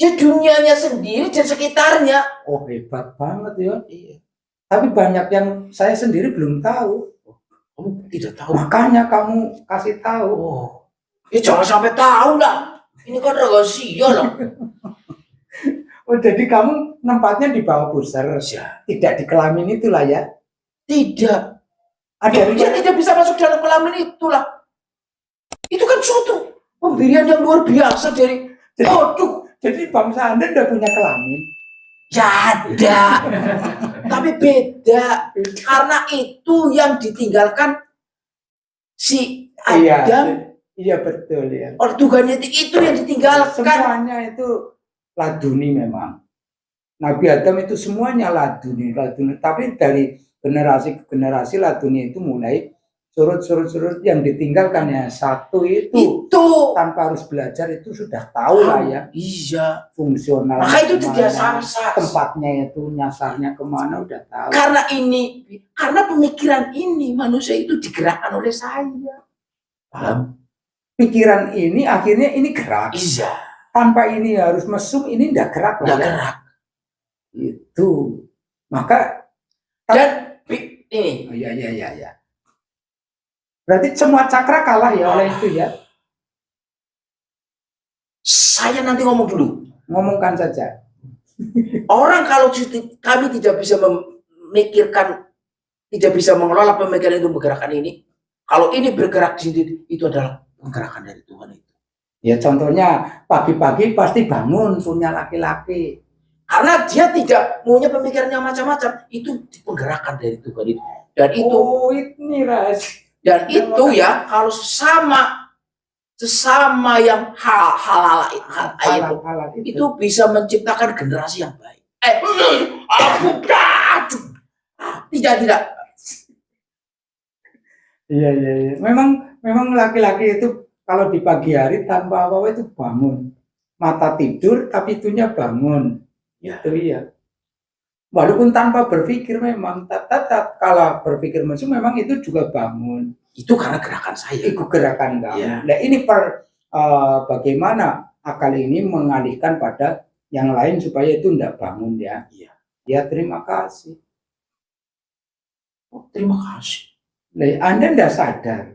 Ya dunianya sendiri dan sekitarnya. Oh, hebat banget ya. Iya. Tapi banyak yang saya sendiri belum tahu. Kamu tidak tahu. Makanya kamu kasih tahu. Oh. Ya jangan sampai tahu lah. Ini kan rahasia lah. Oh, jadi kamu nempatnya di bawah pusar. Ya. Tidak di kelamin itulah ya? Tidak. Ada Ya tidak bisa masuk dalam kelamin itulah. Itu kan suatu pemberian yang luar biasa dari. Aduh, jadi bangsa Anda udah punya kelamin? Ya ada. Tapi beda. Karena itu yang ditinggalkan si Adam. Iya betul ya. Ortugannya itu yang ditinggalkan. Semuanya itu laduni memang. Nabi Adam itu semuanya laduni. Tapi dari generasi ke generasi laduni itu mulai surut yang ditinggalkannya satu itu tanpa harus belajar itu sudah tahu lah ya. Iya. Fungsional. Maka itu tidak samsat. Tempatnya itu nyasarnya kemana udah tahu. Karena pemikiran ini manusia itu digerakkan oleh saya. Paham? Pikiran ini akhirnya ini gerak. Iya. Tanpa ini harus mesum ini tidak gerak lah. Tidak gerak. Itu. Maka dan ini. Oh, iya. Berarti semua cakra kalah ya oleh itu ya. Saya nanti ngomong dulu. Ngomongkan saja. Orang kalau kami tidak bisa memikirkan, tidak bisa mengelola pemikiran itu bergerakan ini. Kalau ini bergerak sendiri, itu adalah penggerakan dari Tuhan itu. Ya contohnya pagi-pagi pasti bangun punya laki-laki. Karena dia tidak punya pemikirannya macam-macam, itu penggerakan dari Tuhan itu. Dan itu. Oh ini rahasia. Dan itu ya kalau sesama yang halal itu bisa menciptakan generasi yang baik. Tidak. Iya. Memang laki-laki itu kalau di pagi hari tanpa apa-apa itu bangun. Mata tidur tapi itunya bangun. Ya. Itu ya. Walaupun tanpa berpikir memang tetap kalau berpikir mesum memang itu juga bangun. Itu karena gerakan saya. Itu gerakan kamu. Ya. Nah ini bagaimana akal ini mengalihkan pada yang lain supaya itu tidak bangun ya. Iya. Ya terima kasih. Oh, terima kasih. Nah, Anda tidak sadar.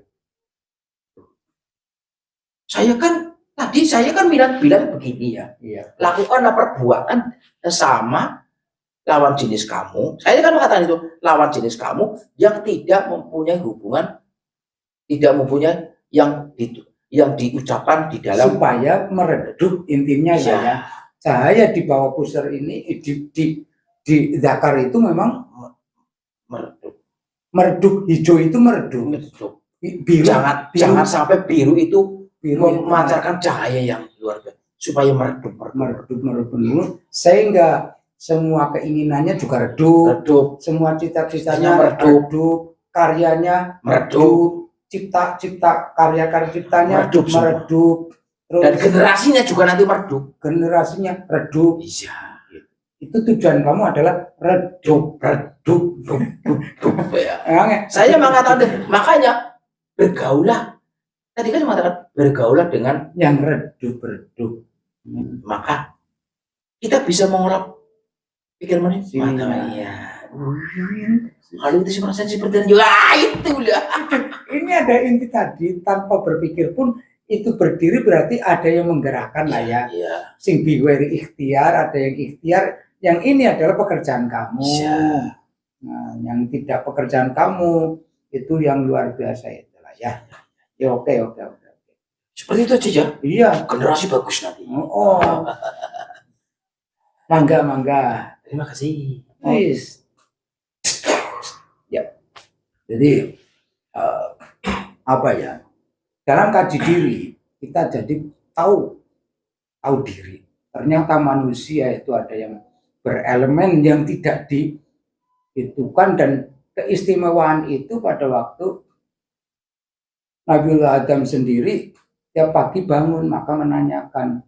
Saya kan bilang begini ya. Iya. Lakukanlah perbuatan sama lawan jenis kamu. Saya kan mengatakan itu lawan jenis kamu yang tidak mempunyai hubungan, tidak mempunyai yang diucapkan di dalam supaya meredup intinya ya. Cahaya di bawah pusar ini di zakar itu memang meredup hijau itu meredup. Biru, jangan sampai biru itu memancarkan cahaya yang luar biasa supaya meredup sehingga semua keinginannya juga redup. Semua cita-citanya redup, karyanya redup, karya-karya ciptanya meredup. Terus, dan generasinya juga nanti meredup. Iya. Itu tujuan kamu adalah redup. Ya. Saya mengatakan makanya bergaulah. Tadi kan mengatakan bergaulah dengan yang redup. Maka kita bisa mengolah pikir mana? Iya. Kalau itu seperti juga itu lah. Ini ada inti tadi tanpa berpikir pun itu berdiri berarti ada yang menggerakkan lah ya. Iya. Sing biwari ikhtiar, ada yang ikhtiar. Yang ini adalah pekerjaan kamu. Iya. Nah, yang tidak pekerjaan kamu itu yang luar biasa itulah ya. Ya oke. Seperti itu aja ya. Iya. Generasi bagus nanti. Oh. Mangga. Terima kasih. Nice. Ya. Jadi apa ya? Dalam kaji diri kita jadi tahu diri. Ternyata manusia itu ada yang berelemen yang tidak dihitungkan dan keistimewaan itu pada waktu Nabiullah Adam sendiri tiap pagi bangun maka menanyakan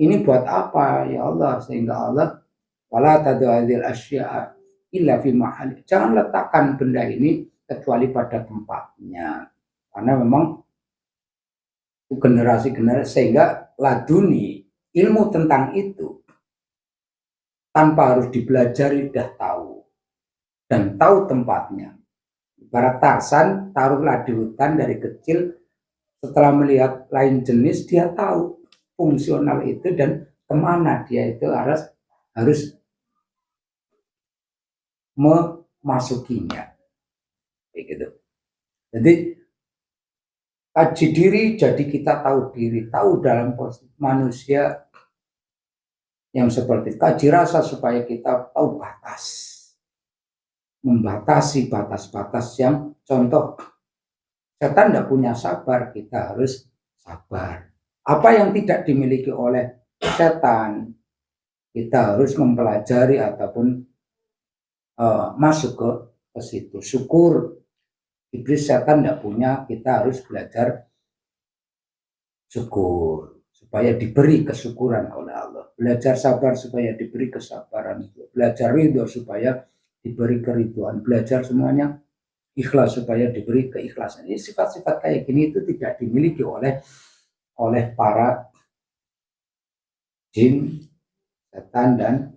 ini buat apa ya Allah, sehingga Allah wala tad'il asya'a illa fi mahali. Jangan letakkan benda ini kecuali pada tempatnya. Karena memang generasi sehingga laduni ilmu tentang itu tanpa harus dipelajari dah tahu dan tahu tempatnya. Ibarat Tarsan taruhlah di hutan dari kecil, setelah melihat lain jenis dia tahu fungsional itu dan kemana dia itu harus memasukinya. Begitu. Jadi kaji diri, jadi kita tahu diri, tahu dalam posisi manusia yang seperti kaji rasa supaya kita tahu batas, membatasi batas-batas yang contoh setan tidak punya sabar, kita harus sabar. Apa yang tidak dimiliki oleh setan, kita harus mempelajari ataupun masuk ke situ. Syukur iblis setan tidak punya, kita harus belajar syukur supaya diberi kesyukuran oleh Allah. Belajar sabar supaya diberi kesabaran. Belajar ridho supaya diberi keriduan. Belajar semuanya ikhlas supaya diberi keikhlasan. Ini sifat-sifat kayak gini itu tidak dimiliki oleh para jin, setan, dan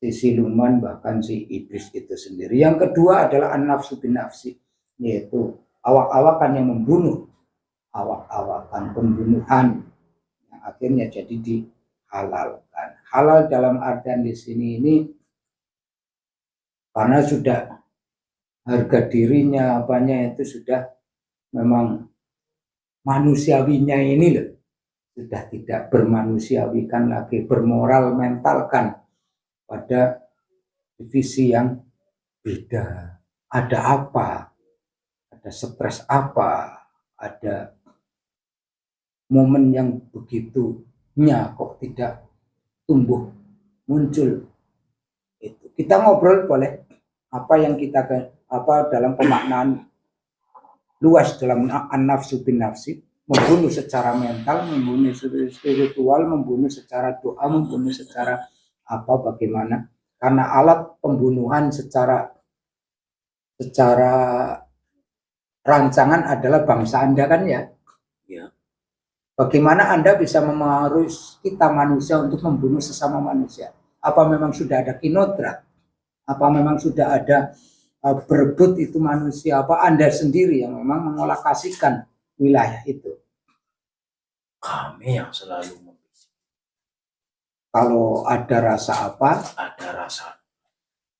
si siluman, bahkan si iblis itu sendiri. Yang kedua adalah an-nafsu bin nafsi, yaitu awak-awakan yang membunuh, awak-awakan pembunuhan yang akhirnya jadi dihalalkan. Halal dalam artian di sini ini karena sudah harga dirinya apanya itu sudah memang manusiawinya ini loh, sudah tidak bermanusiawikan lagi, bermoral mentalkan pada divisi yang beda. Ada apa? Ada stres apa? Ada momen yang begitunya kok tidak tumbuh muncul. Itu kita ngobrol boleh apa yang kita dalam pemaknaan luas dalam an-nafsu bin nafsi, membunuh secara mental, membunuh spiritual, membunuh secara doa, membunuh secara apa bagaimana, karena alat pembunuhan secara rancangan adalah bangsa Anda kan ya. Bagaimana Anda bisa memengaruhi kita manusia untuk membunuh sesama manusia? Apa memang sudah ada kinodrat? Apa memang sudah ada berebut itu manusia? Apa Anda sendiri yang memang mengolokasikan wilayah itu? Kami yang selalu membisik. Kalau ada rasa apa? Ada rasa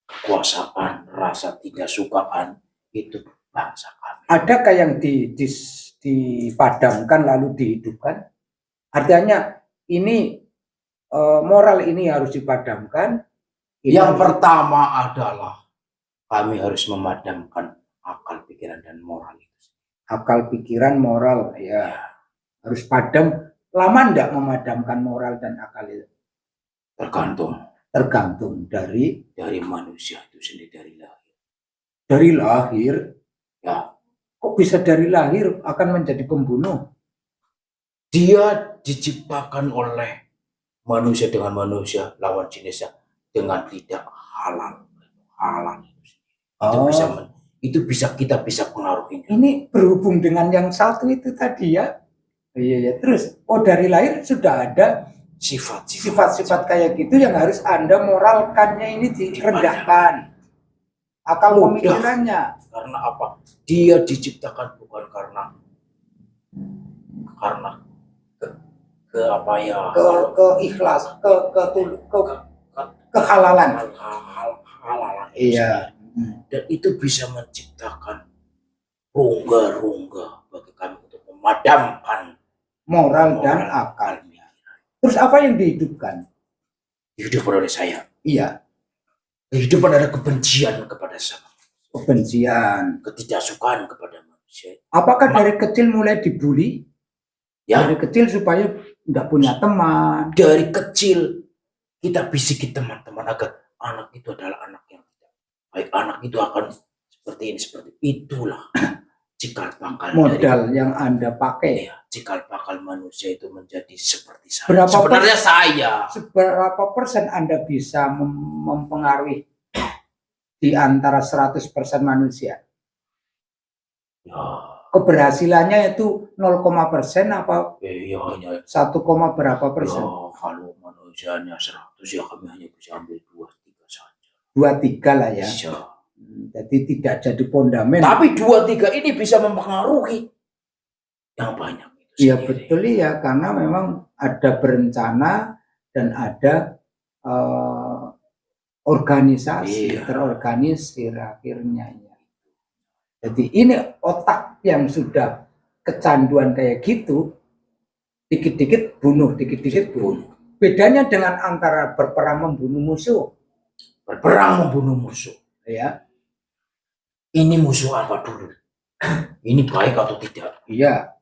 kekuasaan, rasa tidak sukaan, itu bangsa kami. Adakah yang dipadamkan lalu dihidupkan? Artinya ini moral ini harus dipadamkan. Yang pertama adalah kami harus memadamkan akal, pikiran, dan moral itu. Akal, pikiran, moral ya harus padam. Lama enggak memadamkan moral dan akal itu? Tergantung dari manusia itu sendiri, dari lahir. Dari lahir? Ya. Kok bisa dari lahir akan menjadi pembunuh? Dia diciptakan oleh manusia dengan manusia, lawan jenisnya, dengan tidak halal. Itu bisa kita bisa pengaruhi. Ini berhubung dengan yang satu itu tadi ya. Iya. Terus dari lahir sudah ada sifat-sifat kayak gitu yang harus Anda moralkannya ini direndahkan. Akal pemikirannya. Karena apa? Dia diciptakan bukan karena keikhlas, kehalalan. Iya. Dan itu bisa menciptakan rongga-rongga bagi kami untuk memadamkan moral dan akalnya. Terus apa yang dihidupkan? Dihidupkan oleh saya. Iya. Kehidupan ada kebencian kepada sama. Kebencian, ketidaksukaan kepada manusia. Apakah dari kecil mulai dibully? Ya. Dari kecil supaya nggak punya teman. Dari kecil kita bisiki teman-teman agar anak itu adalah anak yang tidak baik. Anak itu akan seperti ini, seperti itulah. Cikal bakal modal yang Anda pakai. Ya, cikal bakal manusia itu menjadi seperti saya. Seberapa persen Anda bisa mempengaruhi di antara 100% manusia? Ya. Keberhasilannya itu 0,1 0,% apa Ya hanya 1, berapa persen? ya, kalau manusianya 100 ya kami hanya bisa ambil 2-3 saja. 2-3 lah ya. Bisa. Jadi tidak jadi fondamen. Tapi 2-3 ini bisa mempengaruhi yang banyak itu Iya sendiri. betul ya, karena memang ada berencana dan ada organisasi, Iya. terorganisir akhirnya ya. Jadi ini otak yang sudah kecanduan kayak gitu, dikit-dikit bunuh, dikit-dikit bunuh. Bedanya dengan antara berperang membunuh musuh, Berperang membunuh musuh. ya. Ini musuh apa dulu? Ini baik atau tidak? Iya.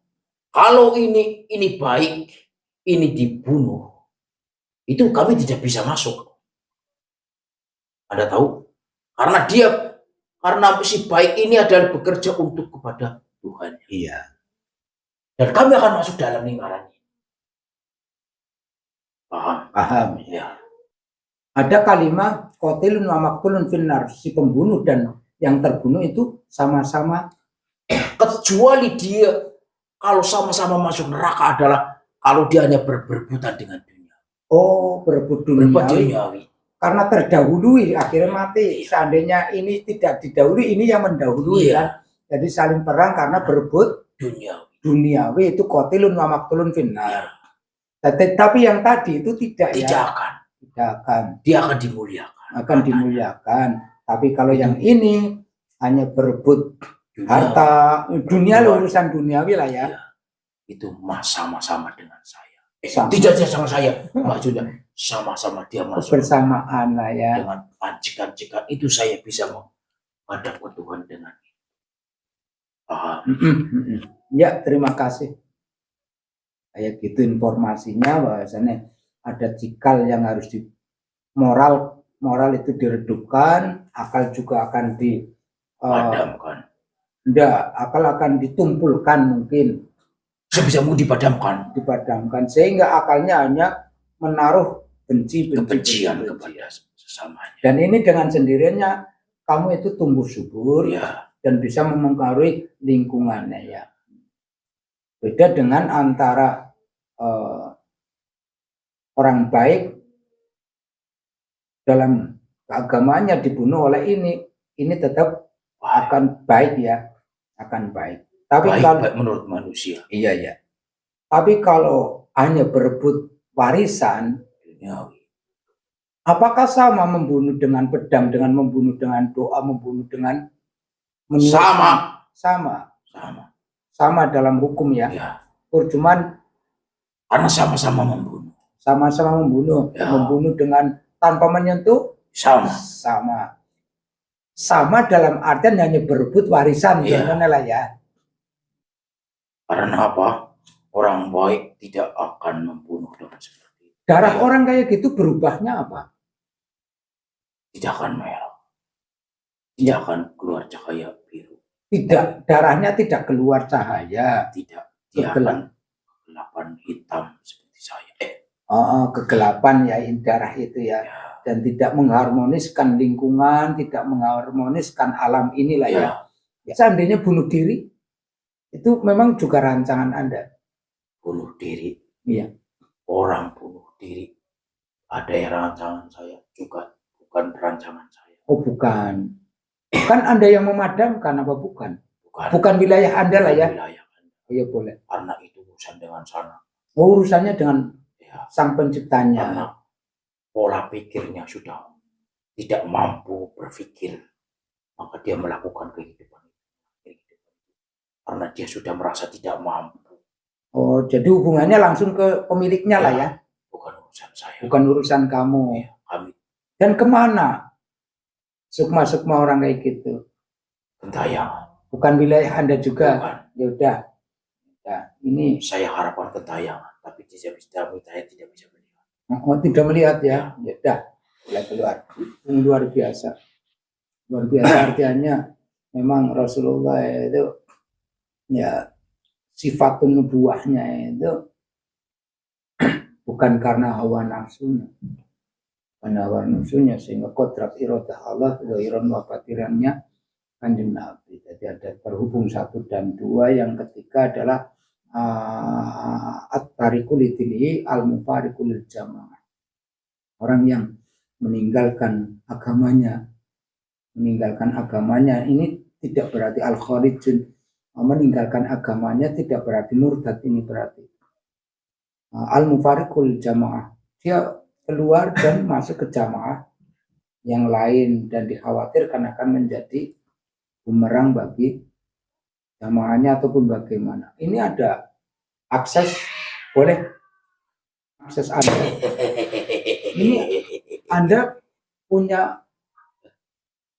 Kalau ini baik, ini dibunuh, itu kami tidak bisa masuk. Anda tahu? Karena si baik ini adalah bekerja untuk kepada Tuhan. Iya. Dan kami akan masuk dalam lingkaran ini. Paham? Paham. Ya. Ada kalimat qatilun wa maqtulun finnar, si pembunuh dan yang terbunuh itu sama-sama, Kecuali dia kalau sama-sama masuk neraka adalah kalau dia hanya berebutan dengan dunia. oh berebut Berebut duniawi. duniawi. Karena terdahului akhirnya mati. Seandainya ini tidak didahului, ini yang mendahului kan. Jadi saling perang karena berebut duniawi itu qatilun wa maqtulun finnar. Tapi yang tadi itu tidak akan. Tidak akan. Dia akan dimuliakan. Akan dimuliakan. Tapi kalau yang ini hanya berebut harta dunia, urusan duniawi lah ya. Itu sama-sama dengan saya. Tidak sama saya, maksudnya sama-sama dia masuk. Bersamaan lah ya. Dengan pancikan-pancikan itu saya bisa menghadap ke Tuhan dengan itu. Ya, terima kasih. Kayak gitu informasinya, bahwasannya ada cikal yang harus di moral itu diredupkan, akal juga akan dipadamkan. Akal akan ditumpulkan mungkin. Sebisa mungkin dipadamkan sehingga akalnya hanya menaruh kebencian kepada sesamanya. Dan ini dengan sendirinya kamu itu tumbuh subur ya. Dan bisa mempengaruhi lingkungannya ya. Beda dengan antara orang baik dalam keagamaannya dibunuh oleh ini tetap akan baik ya, akan baik. Tapi baik menurut manusia. Iya ya. Tapi kalau hanya berebut warisan, apakah sama membunuh dengan pedang, dengan membunuh dengan doa, membunuh dengan sama dalam hukum ya. Cuman karena sama-sama membunuh. Ya. Membunuh dengan tanpa menyentuh sama dalam artian hanya berebut warisan lah ya. Karena apa? Orang baik tidak akan membunuh dengan seperti itu. Darah orang kayak gitu berubahnya apa? Tidak akan merah. Tidak akan keluar cahaya biru. Tidak, darahnya tidak keluar cahaya. Tidak. Dia akan kegelapan hitam seperti saya. Kegelapan ya darah itu ya. Dan tidak mengharmoniskan lingkungan, tidak mengharmoniskan alam inilah ya. Seandainya bunuh diri, itu memang juga rancangan Anda. Bunuh diri. Iya. Orang bunuh diri. Ada yang rancangan saya juga, bukan rancangan saya. Oh bukan. Kan Anda yang memadamkan apa bukan? Bukan wilayah Anda lah ya. Wilayah Anda. Oh ya boleh. Karena itu urusan dengan sana. Oh, urusannya dengan sang penciptanya. Karena pola pikirnya sudah tidak mampu berpikir, maka dia melakukan kehidupan. Karena dia sudah merasa tidak mampu. Oh, jadi hubungannya langsung ke pemiliknya lah ya? Bukan urusan saya. Bukan urusan kamu. Kami. Dan kemana sukma-sukma orang kayak gitu? Gentayangan. Bukan wilayah Anda juga? Bukan. Ya udah. Nah, ini saya harapkan gentayangan, tapi saya tidak bisa melihat. Oh, tidak melihat ya? Ya udah, mulai keluar. Luar biasa. Luar biasa artinya memang Rasulullah itu ya sifat nubuahnya itu bukan karena hawa nafsunya. Karena hawa nafsunya sehingga kodrat iradah Allah zahiran wa batirannya Kanjeng Nabi. Jadi ada terhubung 1 dan 2, yang ketiga adalah at-tariqu lidinihi al-mufariqu lil jamaah. Orang yang meninggalkan agamanya ini tidak berarti al-kharijun. Meninggalkan agamanya tidak berarti murtad, ini berarti al-mufariqul jamaah, dia keluar dan masuk ke jamaah yang lain dan dikhawatirkan akan menjadi bumerang bagi jamaahnya ataupun bagaimana. Ini ada akses, boleh akses Anda. Ini Anda punya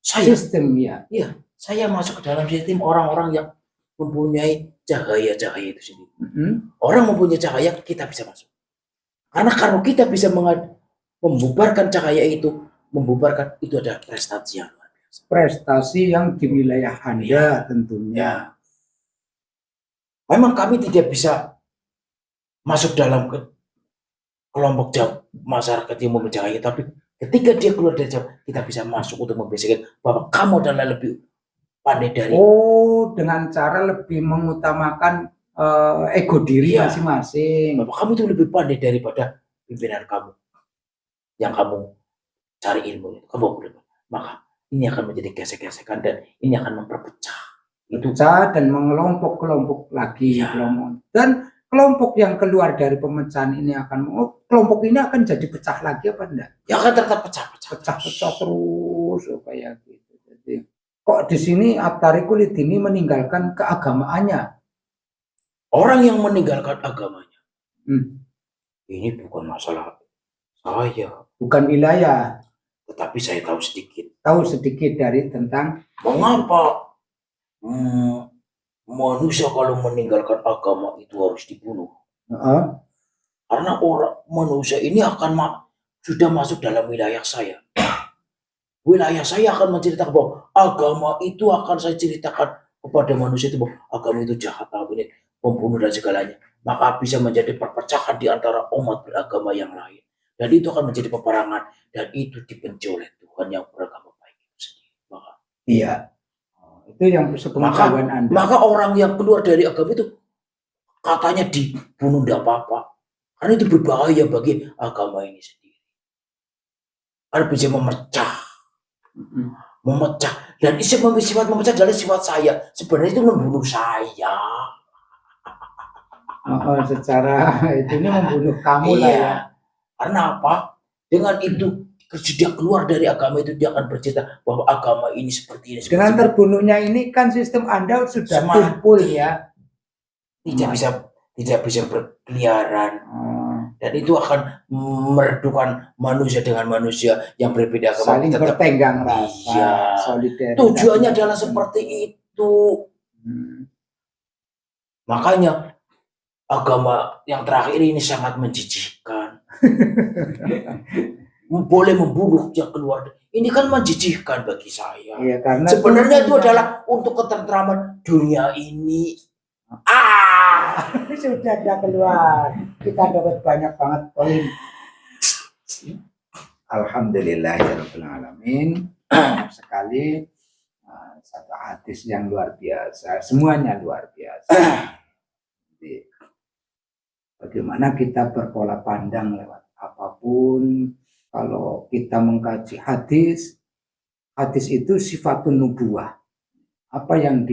sistem ya. Iya, saya masuk ke dalam sistem orang-orang yang mempunyai cahaya itu sendiri. Orang mempunyai cahaya, kita bisa masuk. Karena kalau kita bisa membubarkan cahaya itu, itu adalah prestasi yang luar biasa. Prestasi yang di wilayah Anda tentunya. Memang kami tidak bisa masuk dalam kelompok masyarakat yang mempunyai cahaya, tapi ketika dia keluar dari jauh, kita bisa masuk untuk membisikkan bahwa kamu adalah lebih pandai dari. Dengan cara lebih mengutamakan ego diri masing-masing. Bahwa kamu itu lebih pandai daripada pimpinan kamu yang kamu cari ilmu. Kamu boleh. Maka ini akan menjadi gesek-gesekan dan ini akan memperpecah. Dan mengelompok-kelompok lagi. Dan kelompok yang keluar dari pemecahan ini kelompok ini akan jadi pecah lagi apa enggak? Ya akan tetap pecah terus kayak gitu. Jadi kok di sini at-tariqu lidini meninggalkan keagamaannya? Orang yang meninggalkan agamanya, ini bukan masalah saya, bukan wilayah, tetapi saya tahu sedikit. Dari tentang mengapa manusia kalau meninggalkan agama itu harus dibunuh. Karena manusia ini akan sudah masuk dalam wilayah saya. Wilayah saya akan menceritakan bahwa agama itu akan saya ceritakan kepada manusia itu bahwa agama itu jahat, ini pembunuh dan segalanya. Maka bisa menjadi perpecahan di antara umat beragama yang lain. Dan itu akan menjadi peperangan dan itu dibenci oleh Tuhan yang beragama baik itu sendiri. Iya. Itu yang sepengetahuan Anda. Maka orang yang keluar dari agama itu katanya dibunuh tidak apa-apa. Karena itu berbahaya bagi agama ini sendiri. Karena bisa memecah. Dan sifat memecah adalah sifat saya. Sebenarnya itu membunuh saya. Secara ini membunuh kamu lah ya. Karena apa? Dengan itu dia keluar dari agama itu, dia akan bercerita bahwa agama ini seperti ini. Dengan terbunuhnya ini kan sistem Anda sudah tumpul ya. Tidak bisa berkeliaran. Dan itu akan meredukan manusia dengan manusia yang berbeda agama. Saling bertenggang rasa, solidaritas. Tujuannya adalah seperti itu. Makanya agama yang terakhir ini sangat menjijikkan. Boleh membunuh yang keluar. Ini kan menjijikkan bagi saya. Iya, karena sebenarnya itu adalah untuk ketentraman dunia ini. Sudah ada keluar. Kita dapat banyak banget poin. Alhamdulillahirabbil alamin. Sekali satu hadis yang luar biasa. Semuanya luar biasa. Jadi, bagaimana kita berpola pandang lewat apapun. Kalau kita mengkaji hadis itu sifatun nubuwah. Apa yang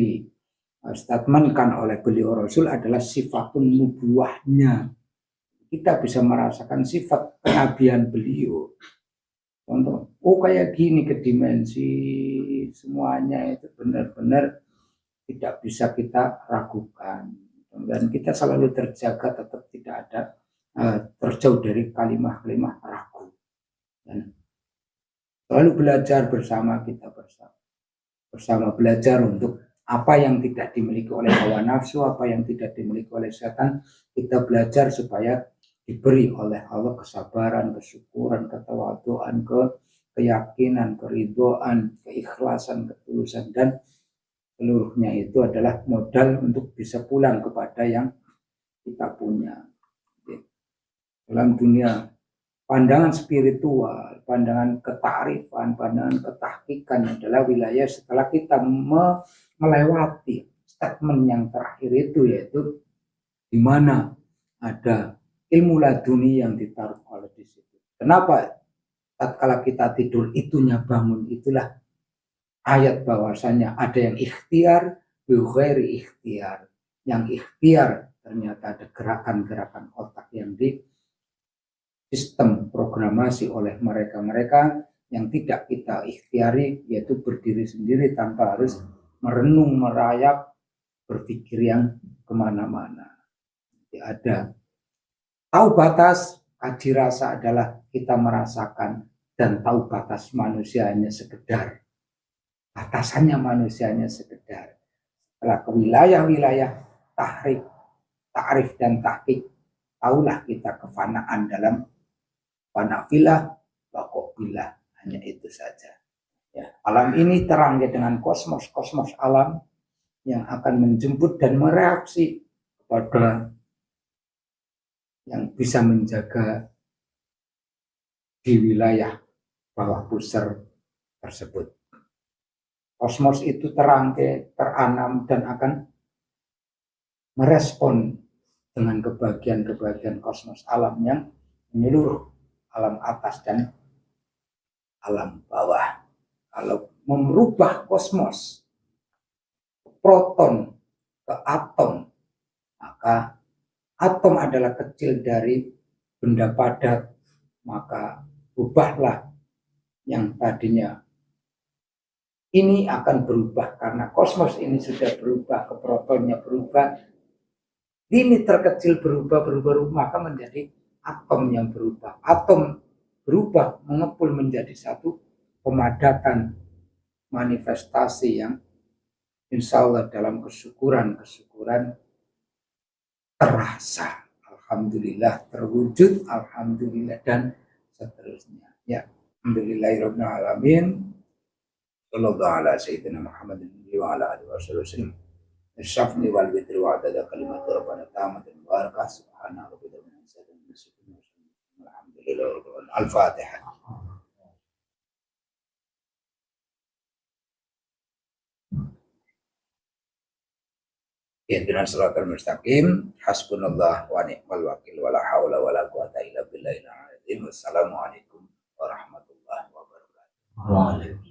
statementkan oleh beliau Rasul adalah sifatun nubuwahnya. Kita bisa merasakan sifat kenabian beliau. Contoh, kayak gini ke dimensi semuanya itu benar-benar tidak bisa kita ragukan. Dan kita selalu terjaga, tetap tidak ada terjauh dari kalimah-kalimah ragu. Dan selalu belajar bersama, kita bersama belajar untuk apa yang tidak dimiliki oleh hawa nafsu, apa yang tidak dimiliki oleh setan, kita belajar supaya diberi oleh Allah kesabaran, kesyukuran, ketawaduan, keyakinan, keridhaan, keikhlasan, ketulusan, dan seluruhnya itu adalah modal untuk bisa pulang kepada yang kita punya. Dalam dunia pandangan spiritual, pandangan ketarifan, pandangan ketahkikan adalah wilayah setelah kita melewati statement yang terakhir itu, yaitu di mana ada ilmu laduni yang ditaruh oleh di situ. Kenapa tatkala kita tidur itunya bangun, itulah ayat bahwasanya ada yang ikhtiar bi ghairi ikhtiar. Yang ikhtiar ternyata ada gerakan-gerakan otak yang di sistem programasi oleh mereka-mereka yang tidak kita ikhtiari, yaitu berdiri sendiri tanpa harus merenung, merayap, berpikir yang kemana-mana. Ada tahu batas, kadirasa adalah kita merasakan, dan tahu batas manusianya sekedar. Batasannya manusianya sekedar. Setelah ke wilayah-wilayah tahrif, ta'rif dan tahqiq, tahulah kita kefanaan dalam fanafilah, wakobilah, hanya itu saja. Ya, alam ini terang dengan kosmos alam yang akan menjemput dan mereaksi kepada yang bisa menjaga di wilayah bawah pusar tersebut. Kosmos itu terangkai, teranam dan akan merespon dengan kebahagiaan kosmos alam yang menyeluruh, alam atas dan alam bawah. Kalau merubah kosmos proton ke atom, maka atom adalah kecil dari benda padat, maka ubahlah yang tadinya ini akan berubah karena kosmos ini sudah berubah, ke protonnya berubah, ini terkecil berubah, maka menjadi atom yang berubah. Atom berubah, mengepul menjadi satu pemadatan manifestasi yang insya Allah dalam kesyukuran terasa. Alhamdulillah terwujud, alhamdulillah, dan seterusnya. Ya, alhamdulillahirabbil alamin. Sallallahu ala sayyidina Muhammadin wa ala alihi wasallam. Irsyafni wal witri wa adada kalimat rabbana tamat mubarakah subhana rabbika rabbil izzati amma yasifun alhamdulillah. Al-Fatihah. Ihdinas siratal mustaqim. Hasbunallah wa ni'mal wakil wa la haula wa la quwata illa billahil azim. Wassalamualaikum warahmatullahi wabarakatuh.